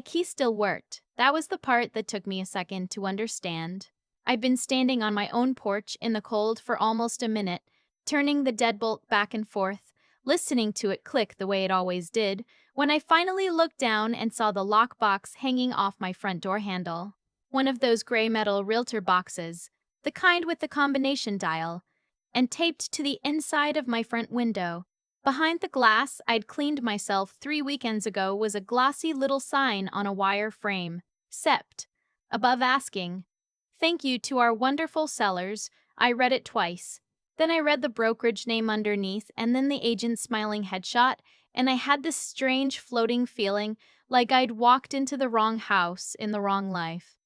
Key still worked. That was the part that took me a second to understand. I'd been standing on my own porch in the cold for almost a minute, turning the deadbolt back and forth, listening to it click the way it always did, when I finally looked down and saw the lockbox hanging off my front door handle. One of those gray metal realtor boxes, the kind with the combination dial, and taped to the inside of my front window. Behind the glass I'd cleaned myself 3 weekends ago was a glossy little sign on a wire frame, "Sept," above asking, "Thank you to our wonderful sellers." I read it twice. Then I read the brokerage name underneath and then the agent's smiling headshot, and I had this strange floating feeling like I'd walked into the wrong house in the wrong life.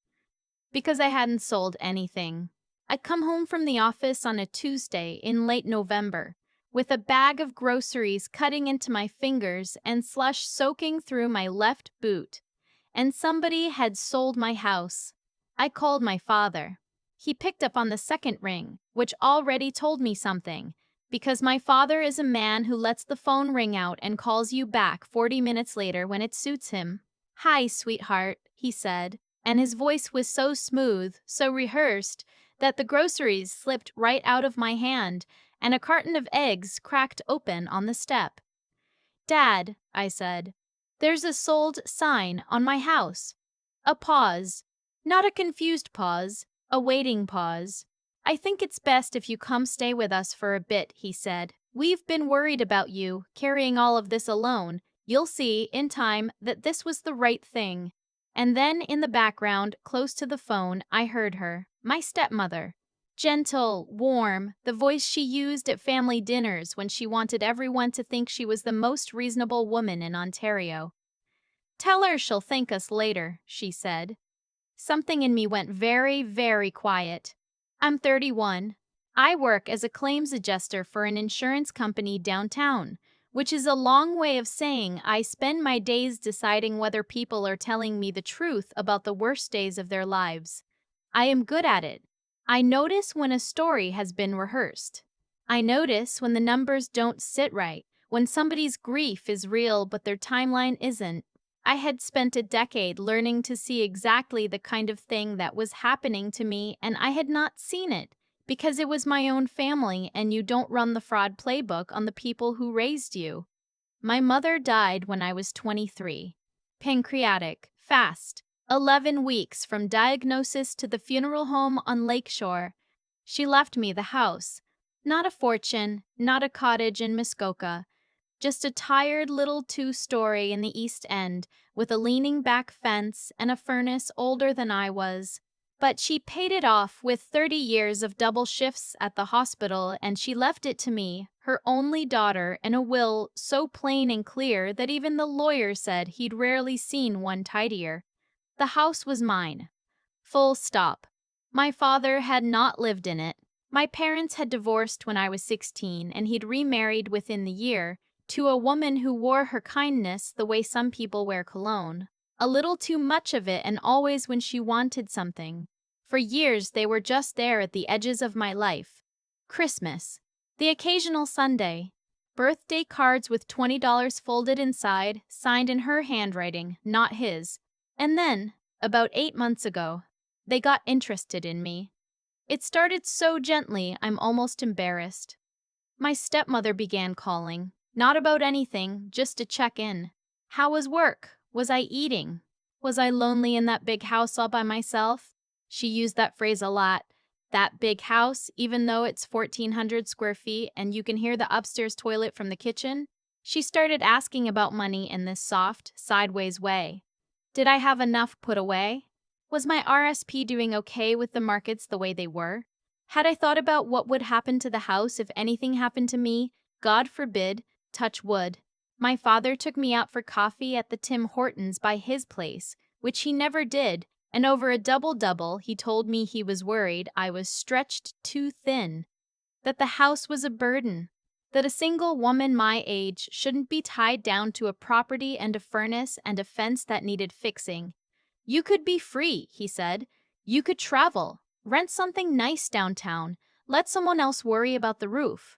Because I hadn't sold anything. I'd come home from the office on a Tuesday in late November, with a bag of groceries cutting into my fingers and slush soaking through my left boot. And somebody had sold my house. I called my father. He picked up on the second ring, which already told me something, because my father is a man who lets the phone ring out and calls you back 40 minutes later when it suits him. "Hi, sweetheart," he said, and his voice was so smooth, so rehearsed, that the groceries slipped right out of my hand and a carton of eggs cracked open on the step. "Dad," I said, "there's a sold sign on my house." A pause. Not a confused pause, a waiting pause. "I think it's best if you come stay with us for a bit," he said. "We've been worried about you, carrying all of this alone. You'll see, in time, that this was the right thing." And then, in the background, close to the phone, I heard her, my stepmother. Gentle, warm, the voice she used at family dinners when she wanted everyone to think she was the most reasonable woman in Ontario. "Tell her she'll thank us later," she said. Something in me went very, very quiet. I'm 31. I work as a claims adjuster for an insurance company downtown, which is a long way of saying I spend my days deciding whether people are telling me the truth about the worst days of their lives. I am good at it. I notice when a story has been rehearsed. I notice when the numbers don't sit right, when somebody's grief is real but their timeline isn't. I had spent a decade learning to see exactly the kind of thing that was happening to me, and I had not seen it because it was my own family, and you don't run the fraud playbook on the people who raised you. My mother died when I was 23. Pancreatic, fast, 11 weeks from diagnosis to the funeral home on Lakeshore. She left me the house. Not a fortune, not a cottage in Muskoka. Just a tired little two-story in the East End with a leaning back fence and a furnace older than I was. But she paid it off with 30 years of double shifts at the hospital, and she left it to me, her only daughter, in a will so plain and clear that even the lawyer said he'd rarely seen one tidier. The house was mine. Full stop. My father had not lived in it. My parents had divorced when I was 16, and he'd remarried within the year to a woman who wore her kindness the way some people wear cologne. A little too much of it, and always when she wanted something. For years they were just there at the edges of my life. Christmas. The occasional Sunday. Birthday cards with $20 folded inside, signed in her handwriting, not his. And then, about 8 months ago, they got interested in me. It started so gently, I'm almost embarrassed. My stepmother began calling. Not about anything, just to check in. How was work? Was I eating? Was I lonely in that big house all by myself? She used that phrase a lot. That big house, even though it's 1,400 square feet and you can hear the upstairs toilet from the kitchen. She started asking about money in this soft, sideways way. Did I have enough put away? Was my RSP doing okay with the markets the way they were? Had I thought about what would happen to the house if anything happened to me? God forbid. Touch wood. My father took me out for coffee at the Tim Hortons by his place, which he never did, and over a double-double he told me he was worried I was stretched too thin, that the house was a burden, that a single woman my age shouldn't be tied down to a property and a furnace and a fence that needed fixing. You could be free, he said. You could travel, rent something nice downtown, let someone else worry about the roof.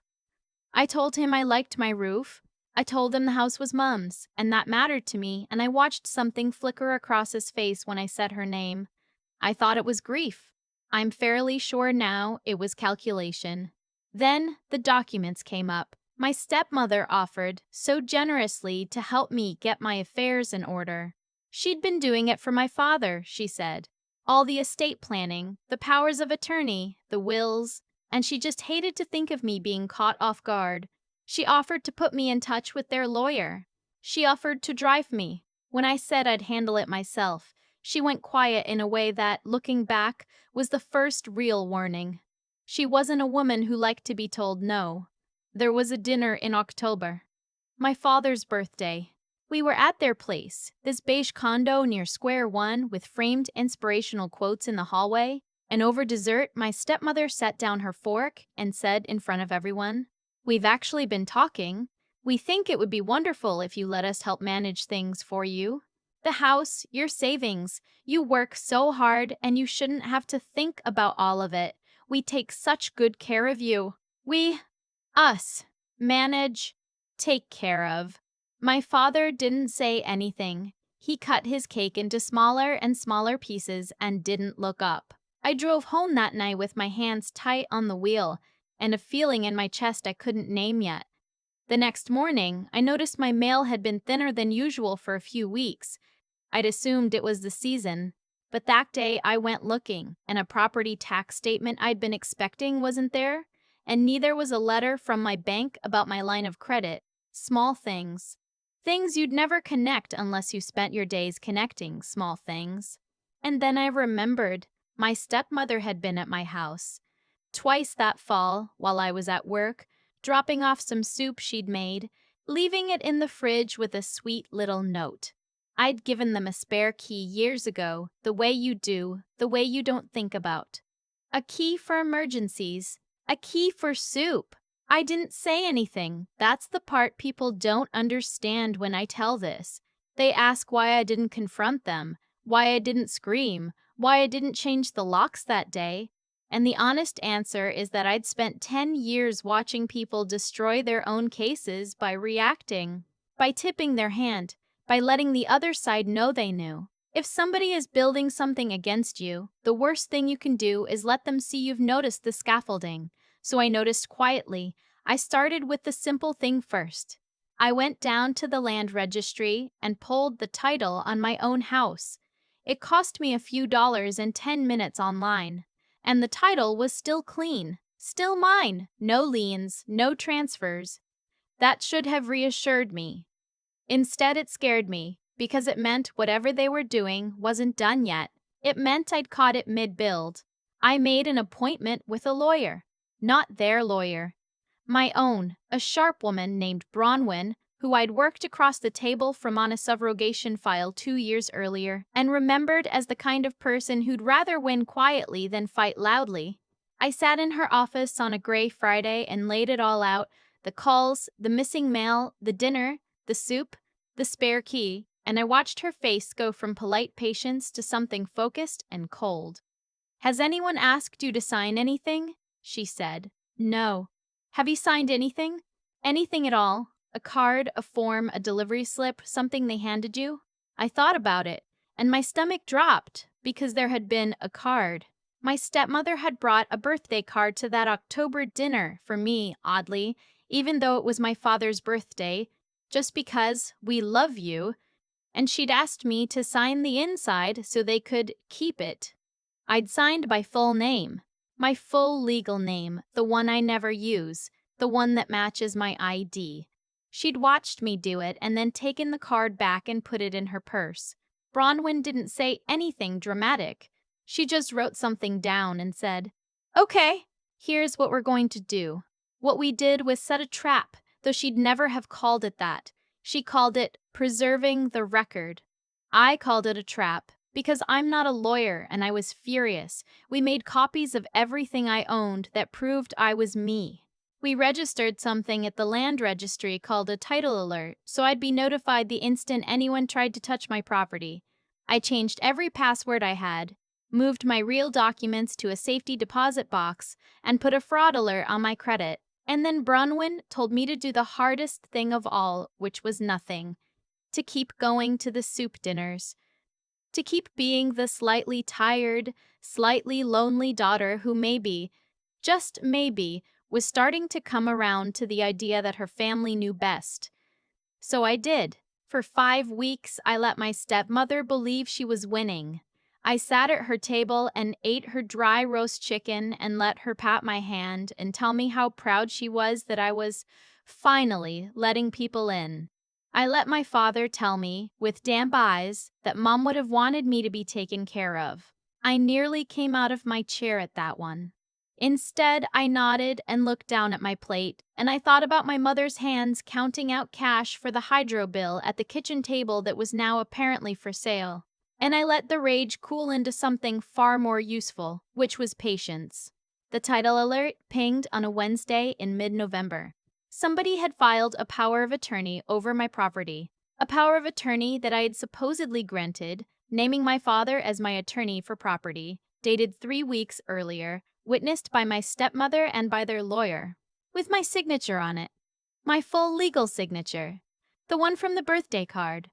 I told him I liked my roof. I told him the house was Mum's, and that mattered to me, and I watched something flicker across his face when I said her name. I thought it was grief. I'm fairly sure now it was calculation. Then the documents came up. My stepmother offered so generously to help me get my affairs in order. She'd been doing it for my father, she said. All the estate planning, the powers of attorney, the wills, and she just hated to think of me being caught off guard. She offered to put me in touch with their lawyer. She offered to drive me. When I said I'd handle it myself, she went quiet in a way that, looking back, was the first real warning. She wasn't a woman who liked to be told no. There was a dinner in October. My father's birthday. We were at their place, this beige condo near Square One with framed inspirational quotes in the hallway, and over dessert, my stepmother set down her fork and said in front of everyone, "We've actually been talking. We think it would be wonderful if you let us help manage things for you. The house, your savings, you work so hard and you shouldn't have to think about all of it. We take such good care of you. Us, manage, take care of." My father didn't say anything. He cut his cake into smaller and smaller pieces and didn't look up. I drove home that night with my hands tight on the wheel and a feeling in my chest I couldn't name yet. The next morning, I noticed my mail had been thinner than usual for a few weeks. I'd assumed it was the season, but that day I went looking, and a property tax statement I'd been expecting wasn't there, and neither was a letter from my bank about my line of credit. Small things. Things you'd never connect unless you spent your days connecting small things. And then I remembered my stepmother had been at my house twice that fall while I was at work, dropping off some soup she'd made, leaving it in the fridge with a sweet little note. I'd given them a spare key years ago, the way you do, the way you don't think about. A key for emergencies, a key for soup. I didn't say anything. That's the part people don't understand when I tell this. They ask why I didn't confront them, why I didn't scream, why I didn't change the locks that day. And the honest answer is that I'd spent 10 years watching people destroy their own cases by reacting, by tipping their hand, by letting the other side know they knew. If somebody is building something against you, the worst thing you can do is let them see you've noticed the scaffolding. So I noticed quietly. I started with the simple thing first. I went down to the land registry and pulled the title on my own house. It cost me a few dollars and 10 minutes online. And the title was still clean, still mine, no liens, no transfers. That should have reassured me. Instead, it scared me, because it meant whatever they were doing wasn't done yet. It meant I'd caught it mid-build. I made an appointment with a lawyer. Not their lawyer. My own, a sharp woman named Bronwyn, who I'd worked across the table from on a subrogation file 2 years earlier, and remembered as the kind of person who'd rather win quietly than fight loudly. I sat in her office on a gray Friday and laid it all out, the calls, the missing mail, the dinner, the soup, the spare key, and I watched her face go from polite patience to something focused and cold. "Has anyone asked you to sign anything?" she said. "No." "Have you signed anything? Anything at all? A card, a form, a delivery slip, something they handed you?" I thought about it, and my stomach dropped because there had been a card. My stepmother had brought a birthday card to that October dinner for me, oddly, even though it was my father's birthday, just because "we love you," and she'd asked me to sign the inside so they could keep it. I'd signed my full name, my full legal name, the one I never use, the one that matches my ID. She'd watched me do it and then taken the card back and put it in her purse. Bronwyn didn't say anything dramatic. She just wrote something down and said, "Okay, here's what we're going to do." What we did was set a trap, though she'd never have called it that. She called it preserving the record. I called it a trap because I'm not a lawyer and I was furious. We made copies of everything I owned that proved I was me. We registered something at the land registry called a title alert, so I'd be notified the instant anyone tried to touch my property. I changed every password I had, moved my real documents to a safety deposit box, and put a fraud alert on my credit. And then Bronwyn told me to do the hardest thing of all, which was nothing, to keep going to the soup dinners, to keep being the slightly tired, slightly lonely daughter who maybe, just maybe, was starting to come around to the idea that her family knew best. So I did. For 5 weeks, I let my stepmother believe she was winning. I sat at her table and ate her dry roast chicken and let her pat my hand and tell me how proud she was that I was finally letting people in. I let my father tell me, with damp eyes, that Mom would have wanted me to be taken care of. I nearly came out of my chair at that one. Instead, I nodded and looked down at my plate, and I thought about my mother's hands counting out cash for the hydro bill at the kitchen table that was now apparently for sale. And I let the rage cool into something far more useful, which was patience. The title alert pinged on a Wednesday in mid-November. Somebody had filed a power of attorney over my property, a power of attorney that I had supposedly granted, naming my father as my attorney for property, dated 3 weeks earlier, witnessed by my stepmother and by their lawyer, with my signature on it, my full legal signature, the one from the birthday card.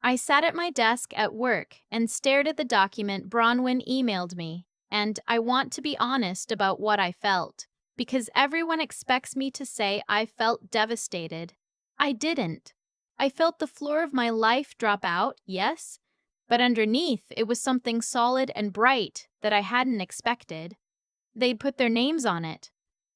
I sat at my desk at work and stared at the document Bronwyn emailed me, and I want to be honest about what I felt, because everyone expects me to say I felt devastated. I didn't. I felt the floor of my life drop out, yes, but underneath it was something solid and bright that I hadn't expected. They'd put their names on it.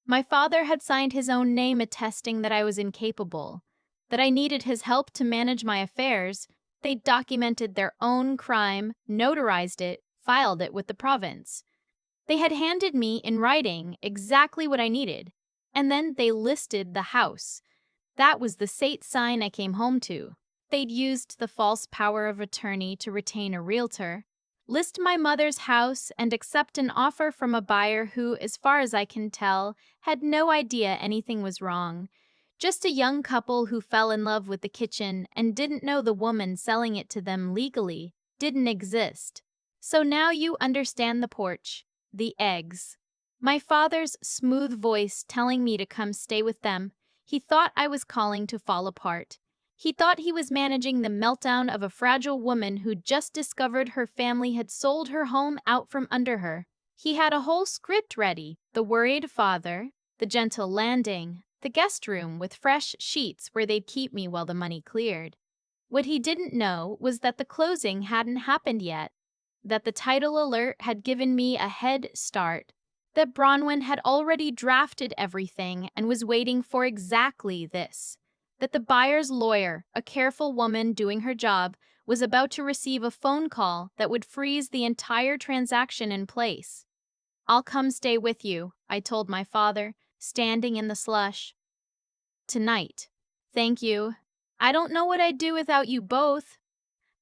My father had signed his own name attesting that I was incapable, that I needed his help to manage my affairs. They'd documented their own crime, notarized it, filed it with the province. They had handed me in writing exactly what I needed, and then they listed the house. That was the state sign I came home to. They'd used the false power of attorney to retain a realtor, list my mother's house, and accept an offer from a buyer who, as far as I can tell, had no idea anything was wrong. Just a young couple who fell in love with the kitchen and didn't know the woman selling it to them legally didn't exist. So now you understand the porch, the eggs. My father's smooth voice telling me to come stay with them. He thought I was calling to fall apart. He thought he was managing the meltdown of a fragile woman who'd just discovered her family had sold her home out from under her. He had a whole script ready: the worried father, the gentle landing, the guest room with fresh sheets where they'd keep me while the money cleared. What he didn't know was that the closing hadn't happened yet, that the title alert had given me a head start, that Bronwyn had already drafted everything and was waiting for exactly this, that the buyer's lawyer, a careful woman doing her job, was about to receive a phone call that would freeze the entire transaction in place. "I'll come stay with you," I told my father, standing in the slush. "Tonight. Thank you. I don't know what I'd do without you both."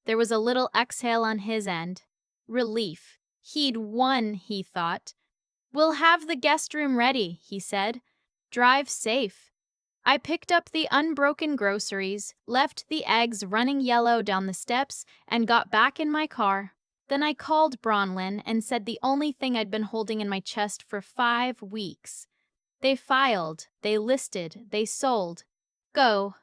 There was a little exhale on his end. Relief. He'd won, he thought. "We'll have the guest room ready," he said. "Drive safe." I picked up the unbroken groceries, left the eggs running yellow down the steps, and got back in my car. Then I called Bronwyn and said the only thing I'd been holding in my chest for 5 weeks. They filed, they listed, they sold. Go.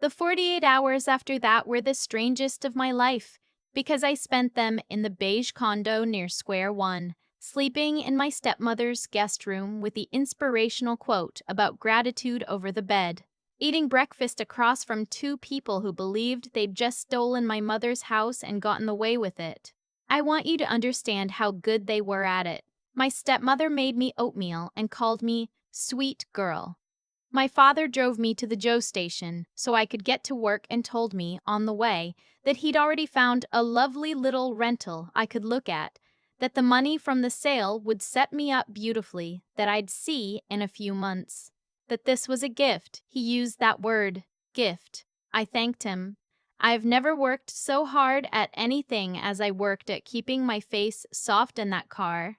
The 48 hours after that were the strangest of my life, because I spent them in the beige condo near Square One, sleeping in my stepmother's guest room with the inspirational quote about gratitude over the bed, eating breakfast across from two people who believed they'd just stolen my mother's house and gotten away with it. I want you to understand how good they were at it. My stepmother made me oatmeal and called me sweet girl. My father drove me to the Joe station so I could get to work and told me, on the way, that he'd already found a lovely little rental I could look at, that the money from the sale would set me up beautifully, that I'd see in a few months. That this was a gift. He used that word, gift. I thanked him. I've never worked so hard at anything as I worked at keeping my face soft in that car.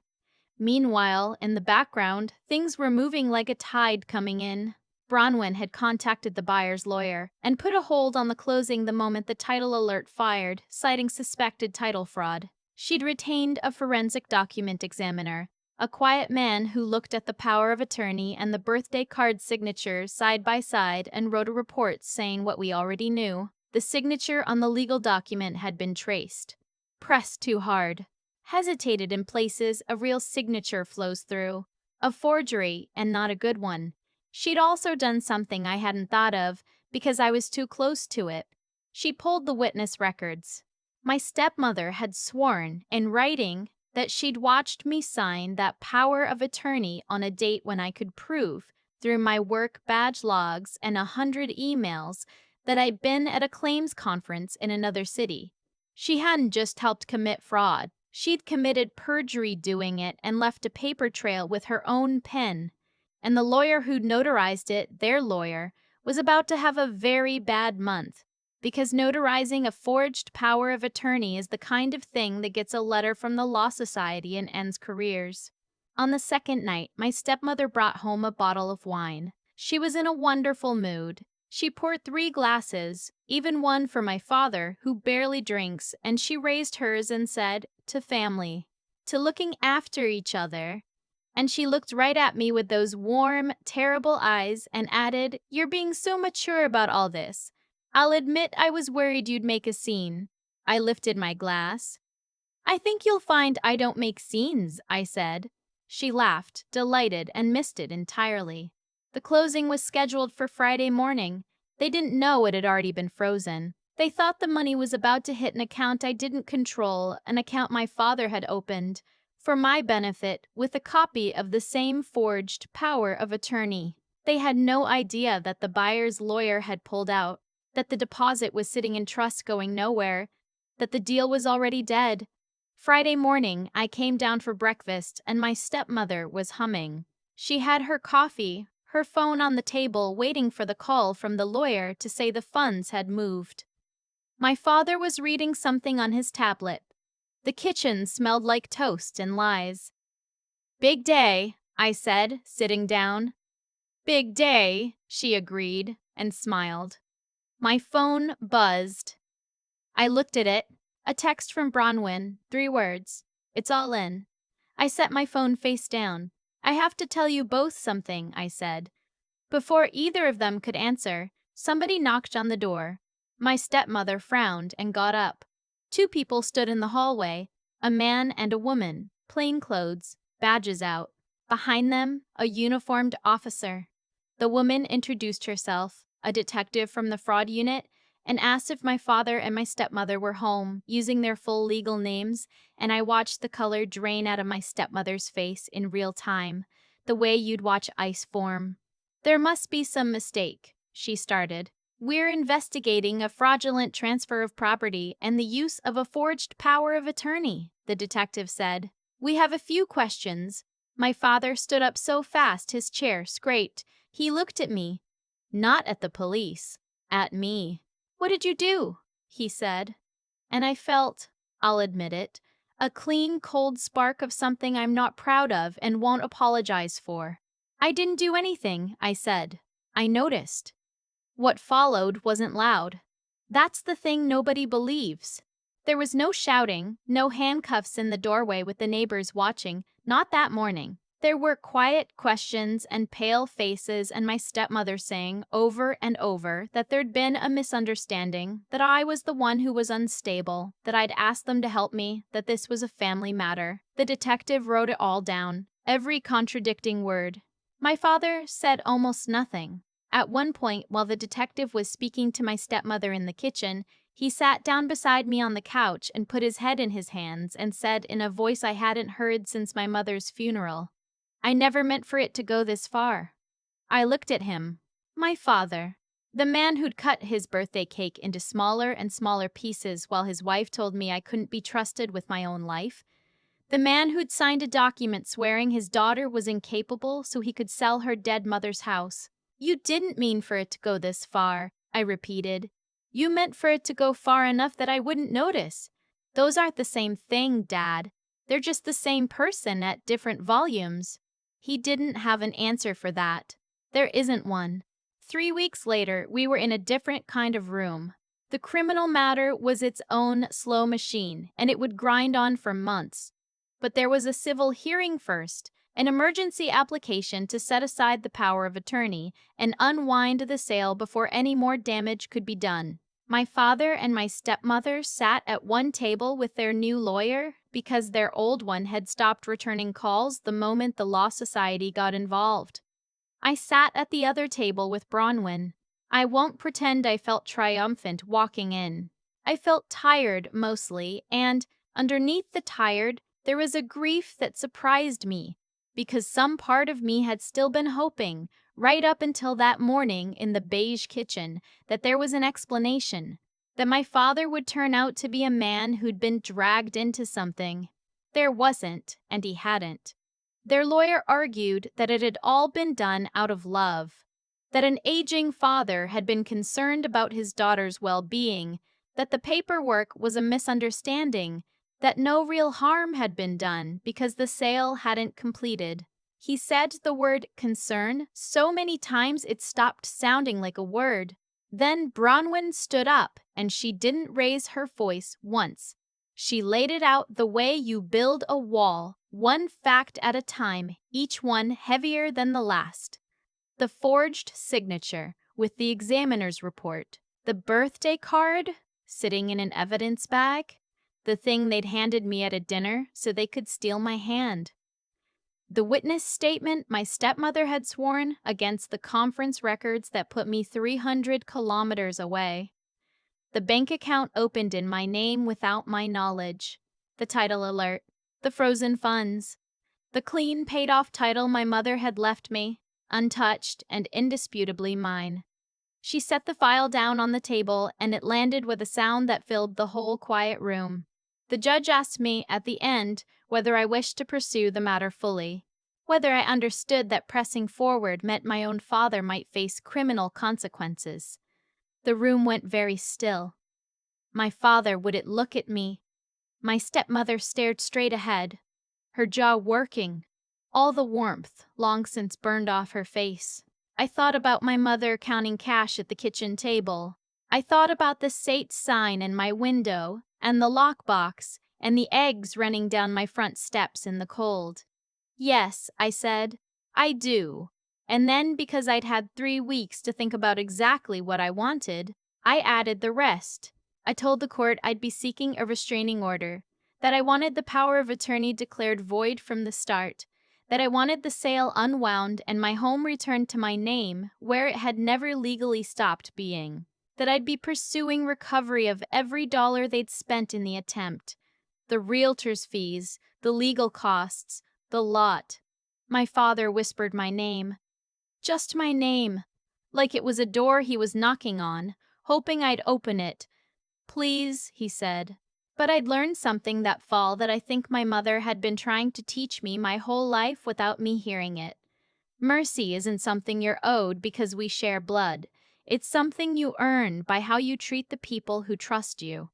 Meanwhile, in the background, things were moving like a tide coming in. Bronwyn had contacted the buyer's lawyer and put a hold on the closing the moment the title alert fired, citing suspected title fraud. She'd retained a forensic document examiner, A quiet man who looked at the power of attorney and the birthday card signatures side by side and wrote a report saying what we already knew. The signature on the legal document had been traced. Pressed too hard. Hesitated in places a real signature flows through. A forgery, and not a good one. She'd also done something I hadn't thought of because I was too close to it. She pulled the witness records. My stepmother had sworn, in writing, that she'd watched me sign that power of attorney on a date when I could prove, through my work badge logs and 100 emails, that I'd been at a claims conference in another city. She hadn't just helped commit fraud, she'd committed perjury doing it and left a paper trail with her own pen. And the lawyer who'd notarized it, their lawyer, was about to have a very bad month. Because notarizing a forged power of attorney is the kind of thing that gets a letter from the Law Society and ends careers. On the second night, my stepmother brought home a bottle of wine. She was in a wonderful mood. She poured 3 glasses, even one for my father, who barely drinks, and she raised hers and said, "To family, to looking after each other." And she looked right at me with those warm, terrible eyes and added, "You're being so mature about all this. I'll admit I was worried you'd make a scene." I lifted my glass. "I think you'll find I don't make scenes," I said. She laughed, delighted, and missed it entirely. The closing was scheduled for Friday morning. They didn't know it had already been frozen. They thought the money was about to hit an account I didn't control, an account my father had opened, for my benefit, with a copy of the same forged power of attorney. They had no idea that the buyer's lawyer had pulled out, that the deposit was sitting in trust going nowhere, that the deal was already dead. Friday morning, I came down for breakfast and my stepmother was humming. She had her coffee, her phone on the table, waiting for the call from the lawyer to say the funds had moved. My father was reading something on his tablet. The kitchen smelled like toast and lies. "Big day," I said, sitting down. "Big day," she agreed and smiled. My phone buzzed. I looked at it. A text from Bronwyn, 3 words. "It's all in." I set my phone face down. "I have to tell you both something," I said. Before either of them could answer, somebody knocked on the door. My stepmother frowned and got up. 2 people stood in the hallway, a man and a woman, plain clothes, badges out. Behind them, a uniformed officer. The woman introduced herself, a detective from the fraud unit, and asked if my father and my stepmother were home, using their full legal names, and I watched the color drain out of my stepmother's face in real time, the way you'd watch ice form. "There must be some mistake," she started. "We're investigating a fraudulent transfer of property and the use of a forged power of attorney," the detective said. "We have a few questions." My father stood up so fast his chair scraped. He looked at me. Not at the police. At me. "What did you do?" he said. And I felt, I'll admit it, a clean, cold spark of something I'm not proud of and won't apologize for. "I didn't do anything," I said. "I noticed." What followed wasn't loud. That's the thing nobody believes. There was no shouting, no handcuffs in the doorway with the neighbors watching, not that morning. There were quiet questions and pale faces and my stepmother saying over and over that there'd been a misunderstanding, that I was the one who was unstable, that I'd asked them to help me, that this was a family matter. The detective wrote it all down, every contradicting word. My father said almost nothing. At one point, while the detective was speaking to my stepmother in the kitchen, he sat down beside me on the couch and put his head in his hands and said in a voice I hadn't heard since my mother's funeral, "I never meant for it to go this far." I looked at him. My father. The man who'd cut his birthday cake into smaller and smaller pieces while his wife told me I couldn't be trusted with my own life. The man who'd signed a document swearing his daughter was incapable so he could sell her dead mother's house. "You didn't mean for it to go this far," I repeated. "You meant for it to go far enough that I wouldn't notice." "Those aren't the same thing, Dad. They're just the same person at different volumes." He didn't have an answer for that. There isn't one. 3 weeks later, we were in a different kind of room. The criminal matter was its own slow machine, and it would grind on for months. But there was a civil hearing first, an emergency application to set aside the power of attorney and unwind the sale before any more damage could be done. My father and my stepmother sat at one table with their new lawyer because their old one had stopped returning calls the moment the Law Society got involved. I sat at the other table with Bronwyn. I won't pretend I felt triumphant walking in. I felt tired mostly, and underneath the tired, there was a grief that surprised me, because some part of me had still been hoping, right up until that morning in the beige kitchen, that there was an explanation, that my father would turn out to be a man who'd been dragged into something. There wasn't, and he hadn't. Their lawyer argued that it had all been done out of love, that an aging father had been concerned about his daughter's well-being, that the paperwork was a misunderstanding, that no real harm had been done because the sale hadn't completed. He said the word concern so many times it stopped sounding like a word. Then Bronwyn stood up, and she didn't raise her voice once. She laid it out the way you build a wall, one fact at a time, each one heavier than the last. The forged signature with the examiner's report, the birthday card sitting in an evidence bag, the thing they'd handed me at a dinner so they could steal my hand. The witness statement my stepmother had sworn against the conference records that put me 300 kilometers away. The bank account opened in my name without my knowledge. The title alert. The frozen funds. The clean, paid-off title my mother had left me, untouched and indisputably mine. She set the file down on the table, and it landed with a sound that filled the whole quiet room. The judge asked me at the end whether I wished to pursue the matter fully, whether I understood that pressing forward meant my own father might face criminal consequences. The room went very still. My father wouldn't look at me. My stepmother stared straight ahead, her jaw working, all the warmth long since burned off her face. I thought about my mother counting cash at the kitchen table. I thought about the Sate sign in my window, and the lockbox, and the eggs running down my front steps in the cold. Yes, I said, I do. And then, because I'd had 3 weeks to think about exactly what I wanted, I added the rest. I told the court I'd be seeking a restraining order, that I wanted the power of attorney declared void from the start, that I wanted the sale unwound and my home returned to my name where it had never legally stopped being, that I'd be pursuing recovery of every dollar they'd spent in the attempt, the realtor's fees, the legal costs, the lot. My father whispered my name. Just my name, like it was a door he was knocking on, hoping I'd open it. Please, he said. But I'd learned something that fall that I think my mother had been trying to teach me my whole life without me hearing it. Mercy isn't something you're owed because we share blood. It's something you earn by how you treat the people who trust you.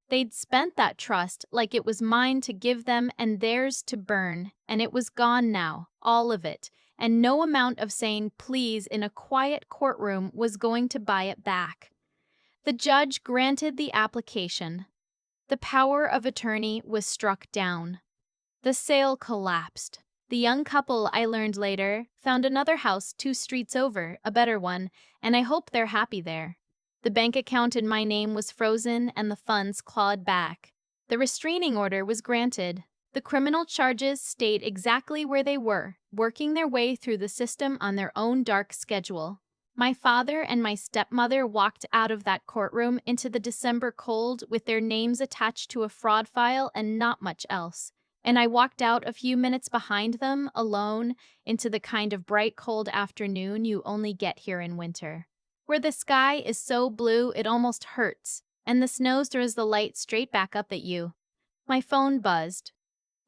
They'd spent that trust like it was mine to give them and theirs to burn, and it was gone now, all of it, and no amount of saying please in a quiet courtroom was going to buy it back. The judge granted the application. The power of attorney was struck down. The sale collapsed. The young couple, I learned later, found another house 2 streets over, a better one, and I hope they're happy there. The bank account in my name was frozen and the funds clawed back. The restraining order was granted. The criminal charges stayed exactly where they were, working their way through the system on their own dark schedule. My father and my stepmother walked out of that courtroom into the December cold with their names attached to a fraud file and not much else. And I walked out a few minutes behind them, alone, into the kind of bright cold afternoon you only get here in winter, where the sky is so blue it almost hurts, and the snow throws the light straight back up at you. My phone buzzed.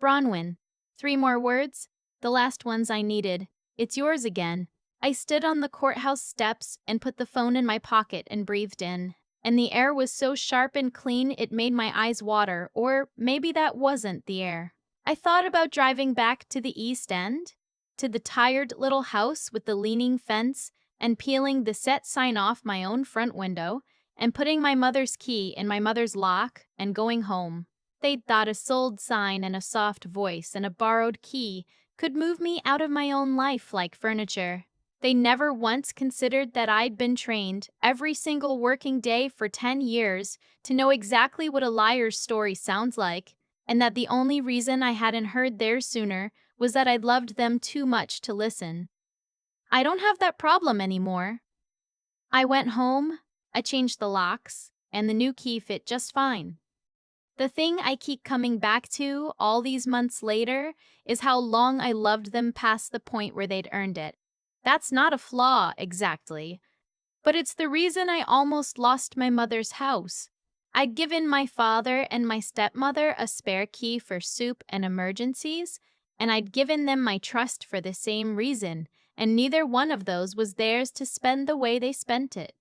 Bronwyn. 3 more words? The last ones I needed. It's yours again. I stood on the courthouse steps and put the phone in my pocket and breathed in. And the air was so sharp and clean it made my eyes water, or maybe that wasn't the air. I thought about driving back to the East End, to the tired little house with the leaning fence, and peeling the set sign off my own front window, and putting my mother's key in my mother's lock, and going home. They'd thought a sold sign and a soft voice and a borrowed key could move me out of my own life like furniture. They never once considered that I'd been trained every single working day for 10 years to know exactly what a liar's story sounds like, and that the only reason I hadn't heard theirs sooner was that I'd loved them too much to listen. I don't have that problem anymore. I went home, I changed the locks, and the new key fit just fine. The thing I keep coming back to all these months later is how long I loved them past the point where they'd earned it. That's not a flaw, exactly, but it's the reason I almost lost my mother's house. I'd given my father and my stepmother a spare key for soup and emergencies, and I'd given them my trust for the same reason, and neither one of those was theirs to spend the way they spent it.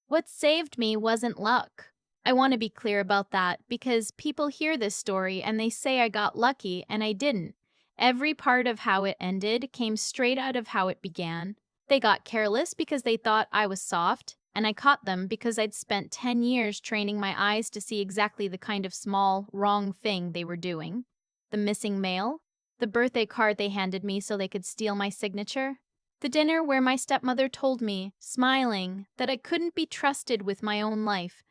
What saved me wasn't luck. I want to be clear about that because people hear this story and they say I got lucky and I didn't. Every part of how it ended came straight out of how it began. They got careless because they thought I was soft, and I caught them because I'd spent 10 years training my eyes to see exactly the kind of small, wrong thing they were doing. The missing mail, the birthday card they handed me so they could steal my signature, the dinner where my stepmother told me, smiling, that I couldn't be trusted with my own life.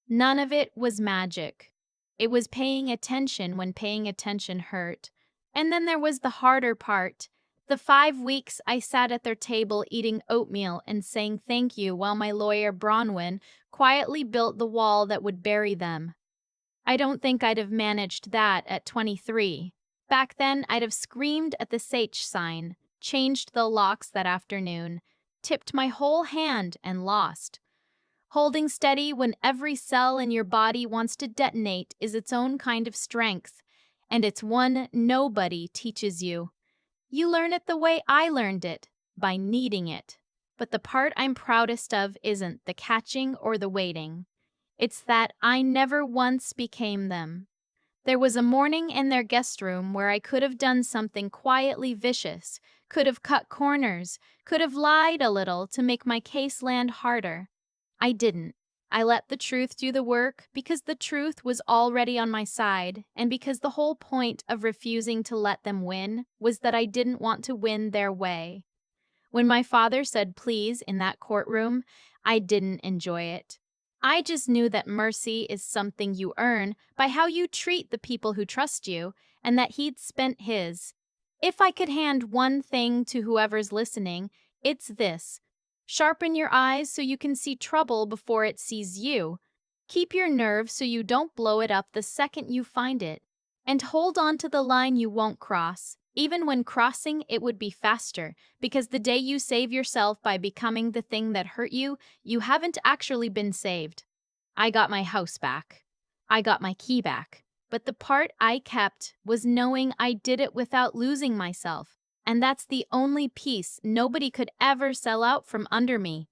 None of it was magic. It was paying attention when paying attention hurt. And then there was the harder part. The 5 weeks I sat at their table eating oatmeal and saying thank you while my lawyer Bronwyn quietly built the wall that would bury them. I don't think I'd have managed that at 23. Back then, I'd have screamed at the SH sign, changed the locks that afternoon, tipped my whole hand and lost. Holding steady when every cell in your body wants to detonate is its own kind of strength, and it's one nobody teaches you. You learn it the way I learned it, by needing it. But the part I'm proudest of isn't the catching or the waiting. It's that I never once became them. There was a morning in their guest room where I could have done something quietly vicious, could have cut corners, could have lied a little to make my case land harder. I didn't. I let the truth do the work because the truth was already on my side, and because the whole point of refusing to let them win was that I didn't want to win their way. When my father said please in that courtroom, I didn't enjoy it. I just knew that mercy is something you earn by how you treat the people who trust you, and that he'd spent his. If I could hand one thing to whoever's listening, it's this. Sharpen your eyes so you can see trouble before it sees you. Keep your nerve so you don't blow it up the second you find it. And hold on to the line you won't cross. Even when crossing, it would be faster, because the day you save yourself by becoming the thing that hurt you, you haven't actually been saved. I got my house back. I got my key back. But the part I kept was knowing I did it without losing myself. And that's the only piece nobody could ever sell out from under me.